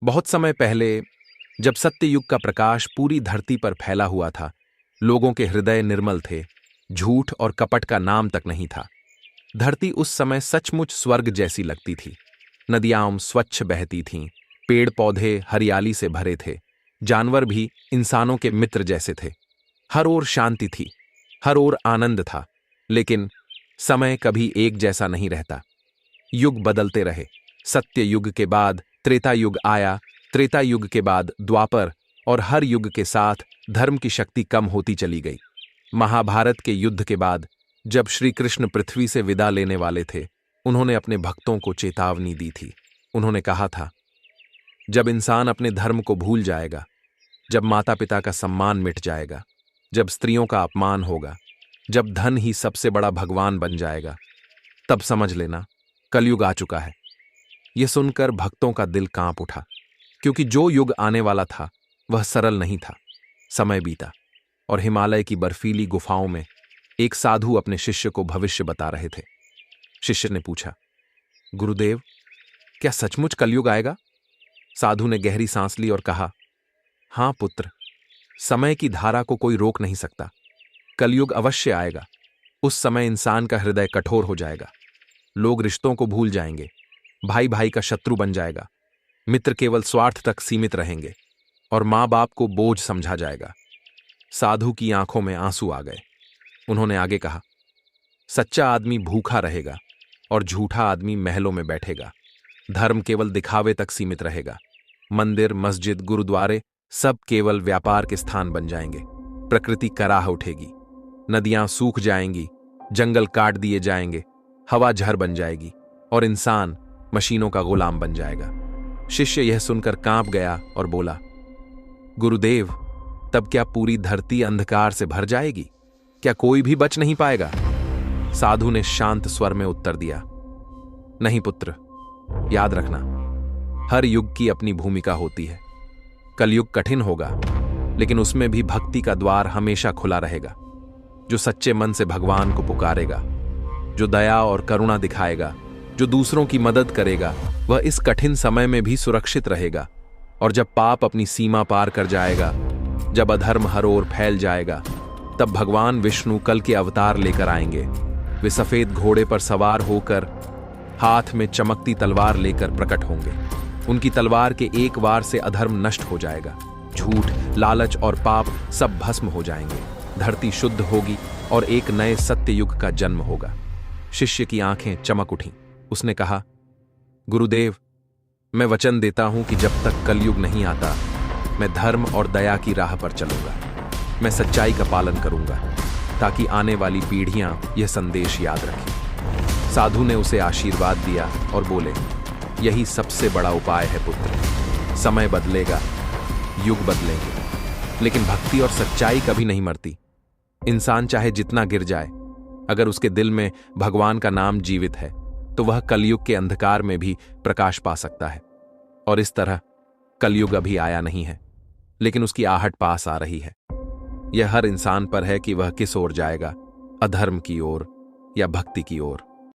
बहुत समय पहले, जब सत्ययुग का प्रकाश पूरी धरती पर फैला हुआ था, लोगों के हृदय निर्मल थे, झूठ और कपट का नाम तक नहीं था। धरती उस समय सचमुच स्वर्ग जैसी लगती थी। नदियां स्वच्छ बहती थीं, पेड़ पौधे हरियाली से भरे थे, जानवर भी इंसानों के मित्र जैसे थे। हर ओर शांति थी, हर ओर आनंद था। लेकिन समय कभी एक जैसा नहीं रहता। युग बदलते रहे। सत्य युग के बाद त्रेता युग आया, त्रेता युग के बाद द्वापर, और हर युग के साथ धर्म की शक्ति कम होती चली गई। महाभारत के युद्ध के बाद जब श्री कृष्ण पृथ्वी से विदा लेने वाले थे, उन्होंने अपने भक्तों को चेतावनी दी थी। उन्होंने कहा था, जब इंसान अपने धर्म को भूल जाएगा, जब माता पिता का सम्मान मिट जाएगा, जब स्त्रियों का अपमान होगा, जब धन ही सबसे बड़ा भगवान बन जाएगा, तब समझ लेना कलयुग आ चुका है। यह सुनकर भक्तों का दिल कांप उठा, क्योंकि जो युग आने वाला था वह सरल नहीं था। समय बीता और हिमालय की बर्फीली गुफाओं में एक साधु अपने शिष्य को भविष्य बता रहे थे। शिष्य ने पूछा, गुरुदेव, क्या सचमुच कलयुग आएगा? साधु ने गहरी सांस ली और कहा, हां पुत्र, समय की धारा को कोई रोक नहीं सकता। कलयुग अवश्य आएगा। उस समय इंसान का हृदय कठोर हो जाएगा। लोग रिश्तों को भूल जाएंगे, भाई भाई का शत्रु बन जाएगा, मित्र केवल स्वार्थ तक सीमित रहेंगे और मां बाप को बोझ समझा जाएगा। साधु की आंखों में आंसू आ गए। उन्होंने आगे कहा, सच्चा आदमी भूखा रहेगा और झूठा आदमी महलों में बैठेगा। धर्म केवल दिखावे तक सीमित रहेगा। मंदिर, मस्जिद, गुरुद्वारे सब केवल व्यापार के स्थान बन जाएंगे। प्रकृति कराह उठेगी, नदियां सूख जाएंगी, जंगल काट दिए जाएंगे, हवा झर बन जाएगी और इंसान मशीनों का गुलाम बन जाएगा। शिष्य यह सुनकर कांप गया और बोला, गुरुदेव, तब क्या पूरी धरती अंधकार से भर जाएगी? क्या कोई भी बच नहीं पाएगा? साधु ने शांत स्वर में उत्तर दिया, नहीं पुत्र, याद रखना, हर युग की अपनी भूमिका होती है। कलयुग कठिन होगा, लेकिन उसमें भी भक्ति का द्वार हमेशा खुला रहेगा। जो सच्चे मन से भगवान को पुकारेगा, जो दया और करुणा दिखाएगा, जो दूसरों की मदद करेगा, वह इस कठिन समय में भी सुरक्षित रहेगा। और जब पाप अपनी सीमा पार कर जाएगा, जब अधर्म हर ओर फैल जाएगा, तब भगवान विष्णु कल के अवतार लेकर आएंगे। वे सफेद घोड़े पर सवार होकर हाथ में चमकती तलवार लेकर प्रकट होंगे। उनकी तलवार के एक वार से अधर्म नष्ट हो जाएगा, झूठ, लालच और पाप सब भस्म हो जाएंगे। धरती शुद्ध होगी और एक नए सत्य युग का जन्म होगा। शिष्य की आंखें चमक उठीं। उसने कहा, गुरुदेव, मैं वचन देता हूं कि जब तक कलयुग नहीं आता, मैं धर्म और दया की राह पर चलूंगा। मैं सच्चाई का पालन करूंगा, ताकि आने वाली पीढ़ियां यह संदेश याद रखें। साधु ने उसे आशीर्वाद दिया और बोले, यही सबसे बड़ा उपाय है पुत्र। समय बदलेगा, युग बदलेंगे, लेकिन भक्ति और सच्चाई कभी नहीं मरती। इंसान चाहे जितना गिर जाए, अगर उसके दिल में भगवान का नाम जीवित है, तो वह कलयुग के अंधकार में भी प्रकाश पा सकता है। और इस तरह कलयुग अभी आया नहीं है, लेकिन उसकी आहट पास आ रही है। यह हर इंसान पर है कि वह किस ओर जाएगा, अधर्म की ओर या भक्ति की ओर।